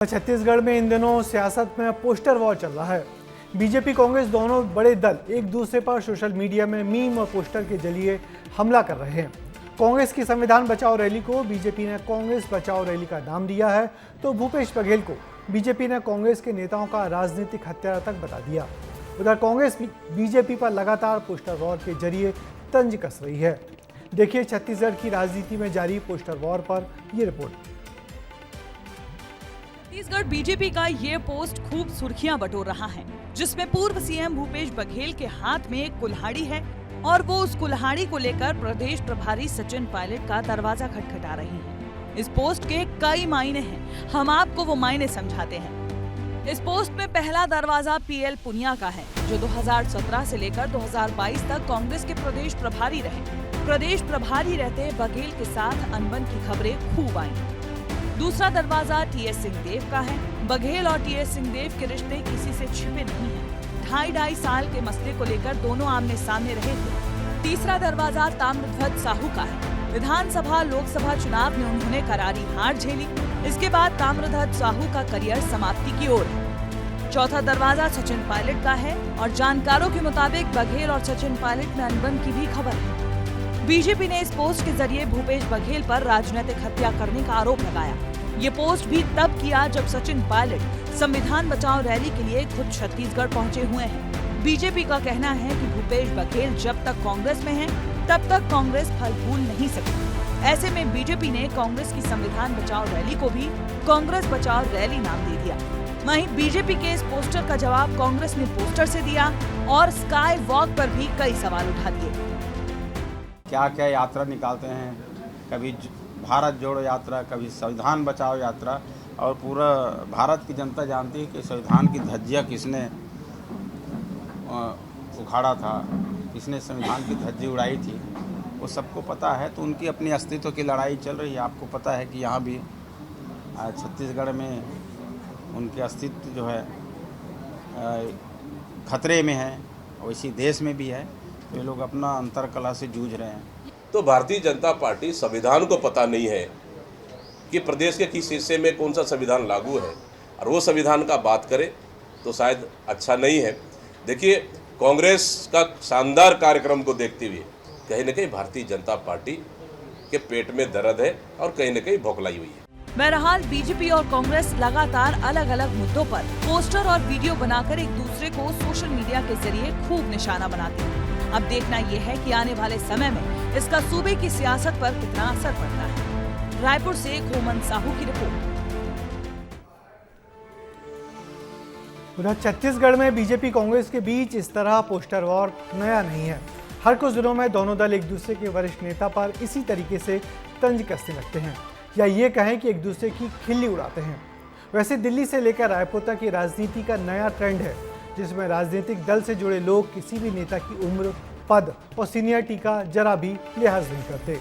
छत्तीसगढ़ में इन दिनों सियासत में पोस्टर वॉर चल रहा है। बीजेपी कांग्रेस दोनों बड़े दल एक दूसरे पर सोशल मीडिया में मीम और पोस्टर के जरिए हमला कर रहे हैं। कांग्रेस की संविधान बचाओ रैली को बीजेपी ने कांग्रेस बचाओ रैली का नाम दिया है, तो भूपेश बघेल को बीजेपी ने कांग्रेस के नेताओं का राजनीतिक हत्यारा तक बता दिया। उधर कांग्रेस भी बीजेपी पर लगातार पोस्टर वॉर के जरिए तंज कस रही है। देखिए छत्तीसगढ़ की राजनीति में जारी पोस्टर वॉर पर यह रिपोर्ट। छत्तीसगढ़ बीजेपी का ये पोस्ट खूब सुर्खियां बटोर रहा है, जिसमें पूर्व सीएम भूपेश बघेल के हाथ में एक कुल्हाड़ी है और वो उस कुल्हाड़ी को लेकर प्रदेश प्रभारी सचिन पायलट का दरवाजा खटखटा रही हैं। इस पोस्ट के कई मायने हैं, हम आपको वो मायने समझाते हैं। इस पोस्ट में पहला दरवाजा पीएल पुनिया का है, जो 2017 से लेकर 2022 तक कांग्रेस के प्रदेश प्रभारी रहे। प्रदेश प्रभारी रहते बघेल के साथ अनबन की खबरें खूब आई। दूसरा दरवाजा टीएस सिंहदेव का है। बघेल और टीएस सिंहदेव के रिश्ते किसी से छिपे नहीं हैं। ढाई साल के मसले को लेकर दोनों आमने सामने रहे थे। तीसरा दरवाजा ताम्रध्वज साहू का है। विधानसभा लोकसभा चुनाव में उन्होंने करारी हार झेली। इसके बाद ताम्रध्वज साहू का करियर समाप्ति की ओर है। चौथा दरवाजा सचिन पायलट का है और जानकारों के मुताबिक बघेल और सचिन पायलट में अनबन की भी खबर है। बीजेपी ने इस पोस्ट के जरिए भूपेश बघेल पर राजनीतिक हत्या करने का आरोप लगाया। ये पोस्ट भी तब किया जब सचिन पायलट संविधान बचाओ रैली के लिए खुद छत्तीसगढ़ पहुंचे हुए हैं। बीजेपी का कहना है कि भूपेश बघेल जब तक कांग्रेस में हैं, तब तक कांग्रेस फल फूल नहीं सकती। ऐसे में बीजेपी ने कांग्रेस की संविधान बचाओ रैली को भी कांग्रेस बचाओ रैली नाम दे दिया। वहीं बीजेपी के इस पोस्टर का जवाब कांग्रेस ने पोस्टर से दिया और स्काई वॉक पर भी कई सवाल उठा दिए। क्या क्या यात्रा निकालते हैं, कभी भारत जोड़ो यात्रा, कभी संविधान बचाओ यात्रा, और पूरा भारत की जनता जानती है कि संविधान की धज्जियाँ किसने उखाड़ा था, किसने संविधान की धज्जी उड़ाई थी, वो सबको पता है। तो उनकी अपनी अस्तित्व की लड़ाई चल रही है। आपको पता है कि यहाँ भी छत्तीसगढ़ में उनके अस्तित्व जो है खतरे में है, वैसी देश में भी है। तो ये लोग अपना अंतरकला से जूझ रहे हैं। तो भारतीय जनता पार्टी संविधान को पता नहीं है कि प्रदेश के किस हिस्से में कौन सा संविधान लागू है, और वो संविधान का बात करे तो शायद अच्छा नहीं है। देखिए, कांग्रेस का शानदार कार्यक्रम को देखते हुए कहीं न कहीं भारतीय जनता पार्टी के पेट में दर्द है और कहीं न कहीं भौखलाई हुई है। बहरहाल बीजेपी और कांग्रेस लगातार अलग अलग मुद्दों पर पोस्टर और वीडियो बनाकर एक दूसरे को सोशल मीडिया के जरिए खूब निशाना बनाते हैं। अब देखना यह है कि आने वाले समय में इसका सूबे की सियासत पर कितना असर पड़ता है। रायपुर से घोमन साहू की रिपोर्ट। उधर छत्तीसगढ़ में बीजेपी कांग्रेस के बीच इस तरह पोस्टर वॉर नया नहीं है। हर कुछ दिनों में दोनों दल एक दूसरे के वरिष्ठ नेता पर इसी तरीके से तंज कसने लगते हैं, या ये कहें कि एक दूसरे की खिल्ली उड़ाते हैं। वैसे दिल्ली से लेकर रायपुर तक की राजनीति का नया ट्रेंड है, जिसमें राजनीतिक दल से जुड़े लोग किसी भी नेता की उम्र, पद और सीनियरिटी का जरा भी लिहाज नहीं करते।